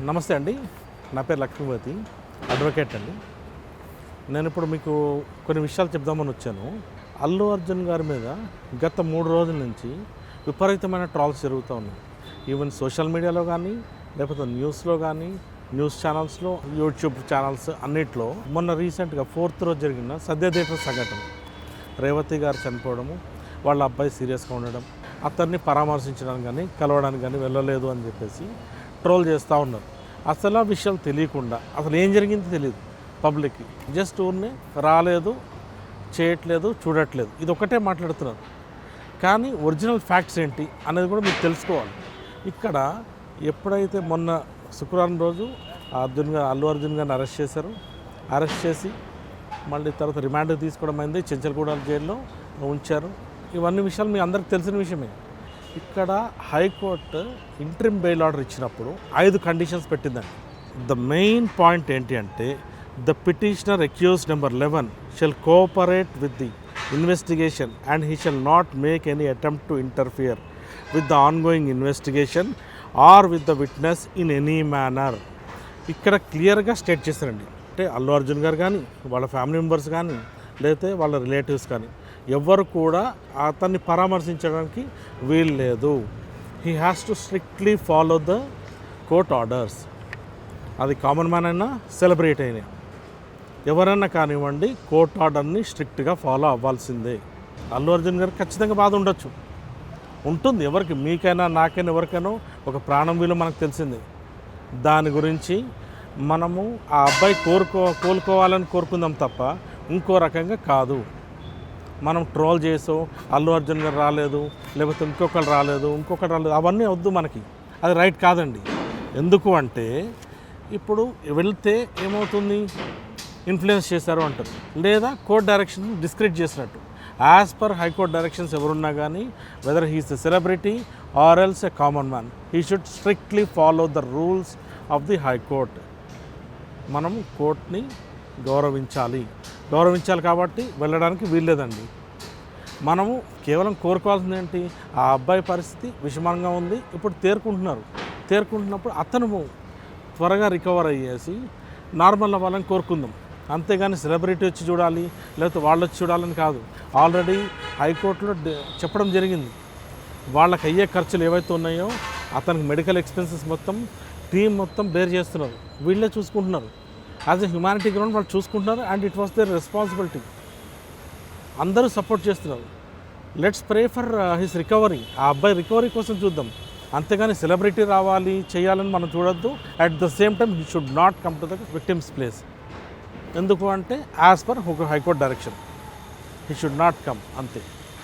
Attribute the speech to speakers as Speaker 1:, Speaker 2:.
Speaker 1: నమస్తే అండి. నా పేరు లక్ష్మీపతి, అడ్వకేట్ అండి. నేను ఇప్పుడు మీకు కొన్ని విషయాలు చెప్దామని వచ్చాను. అల్లు అర్జున్ గారి మీద గత 3 రోజుల నుంచి విపరీతమైన ట్రాల్స్ జరుగుతూ ఉన్నాయి. ఈవెన్ సోషల్ మీడియాలో కానీ, లేకపోతే న్యూస్లో కానీ, న్యూస్ ఛానల్స్లో, యూట్యూబ్ ఛానల్స్ అన్నిట్లో మొన్న రీసెంట్గా 4th రోజు జరిగిన సత్యదేవ సంఘటన, రేవతి గారు చనిపోవడము, వాళ్ళ అబ్బాయి సీరియస్గా ఉండడం, అతన్ని పరామర్శించడానికి కానీ కలవడానికి కానీ వెళ్ళలేదు అని చెప్పేసి ట్రోల్ చేస్తూ ఉన్నారు. అసలు ఆ విషయాలు తెలియకుండా అసలు ఏం జరిగిందో తెలియదు పబ్లిక్కి. జస్ట్ ఊరిని రాలేదు, చేయట్లేదు, చూడట్లేదు, ఇది ఒకటే మాట్లాడుతున్నారు. కానీ ఒరిజినల్ ఫ్యాక్ట్స్ ఏంటి అనేది కూడా మీకు తెలుసుకోవాలి. ఇక్కడ ఎప్పుడైతే మొన్న శుక్రవారం రోజు అల్లు అర్జున్ గారిని అరెస్ట్ చేశారు, అరెస్ట్ చేసి మళ్ళీ తర్వాత రిమాండ్ తీసుకోవడం అయింది, చెంచల్గూడ జైల్లో ఉంచారు. ఇవన్నీ విషయాలు మీ అందరికి తెలిసిన విషయమే. ఇక్కడ హైకోర్టు ఇంట్రిమ్ బెయిల్ ఆర్డర్ ఇచ్చినప్పుడు 5 కండిషన్స్ పెట్టిందండి. ద మెయిన్ పాయింట్ ఏంటి అంటే, the petitioner accused number 11 shall cooperate with the investigation and he shall not make any attempt to interfere with the ongoing investigation or with the witness in any manner. ఇక్కడ క్లియర్గా state చేశారండి. అంటే అల్లు అర్జున్ గారు కానీ, వాళ్ళ family members కానీ, లేకపోతే వాళ్ళ రిలేటివ్స్ కానీ ఎవ్వరు కూడా అతన్ని పరామర్శించడానికి వీలు లేదు. He has to strictly follow the court orders. అది కామన్ మ్యాన్ అయినా, సెలబ్రిటీ అయినా, ఎవరైనా కానివ్వండి, కోర్ట్ ఆర్డర్ని స్ట్రిక్ట్గా ఫాలో అవ్వాల్సిందే. అల్లు అర్జున్ గారికి ఖచ్చితంగా బాధ ఉండొచ్చు, ఉంటుంది. ఎవరికి, మీకైనా, నాకైనా, ఎవరికైనా ఒక ప్రాణం విలువ మనకు తెలిసింది. దాని గురించి మనము ఆ అబ్బాయి కోలుకోవాలని కోరుకుందాం తప్ప ఇంకో రకంగా కాదు. మనం ట్రోల్ చేసో అల్లు అర్జున్ గారు రాలేదు, లేకపోతే ఇంకొకరు రాలేదు, అవన్నీ వద్దు మనకి. అది రైట్ కాదండి. ఎందుకు అంటే ఇప్పుడు వెళ్తే ఏమవుతుంది, ఇన్ఫ్లుయెన్స్ చేశారు అంటారు, లేదా కోర్ట్ డైరెక్షన్ డిస్క్రెడిట్ చేసినట్టు. యాజ్ పర్ హైకోర్ట్ డైరెక్షన్స్ ఎవరున్నా కానీ, weather he's a celebrity or else a common man, he should strictly follow the rules of the high court. మనం కోర్ట్ని గౌరవించాలి కాబట్టి వెళ్ళడానికి వీల్లేదండి. మనము కేవలం కోరుకోవాల్సింది ఏంటి, ఆ అబ్బాయి పరిస్థితి విషమంగా ఉంది, ఇప్పుడు తేరుకుంటున్నప్పుడు అతను త్వరగా రికవర్ అయ్యేసి నార్మల్ అవ్వాలని కోరుకుందాం. అంతేగాని సెలబ్రిటీ వచ్చి చూడాలి, లేకపోతే వాళ్ళు వచ్చి చూడాలని కాదు. ఆల్రెడీ హైకోర్టులో చెప్పడం జరిగింది, వాళ్ళకి అయ్యే ఖర్చులు ఏవైతే ఉన్నాయో అతనికి మెడికల్ ఎక్స్పెన్సెస్ మొత్తం టీం మొత్తం బేర్ చేస్తున్నారు, వీళ్ళే చూసుకుంటున్నారు. యాజ్ ఎ హ్యుమానిటీ గ్రౌండ్ వాళ్ళు చూసుకుంటున్నారు. And it was there responsibility. అందరూ సపోర్ట్ చేస్తున్నారు. Let's pray for his recovery. ఆ అబ్బాయి రికవరీ కోసం చూద్దాం, అంతేగాని సెలబ్రిటీ రావాలి చేయాలని మనం చూడొద్దు. At the same time he should not come to the victims place. ఎందుకు అంటే as per high court direction he should not come, అంతే.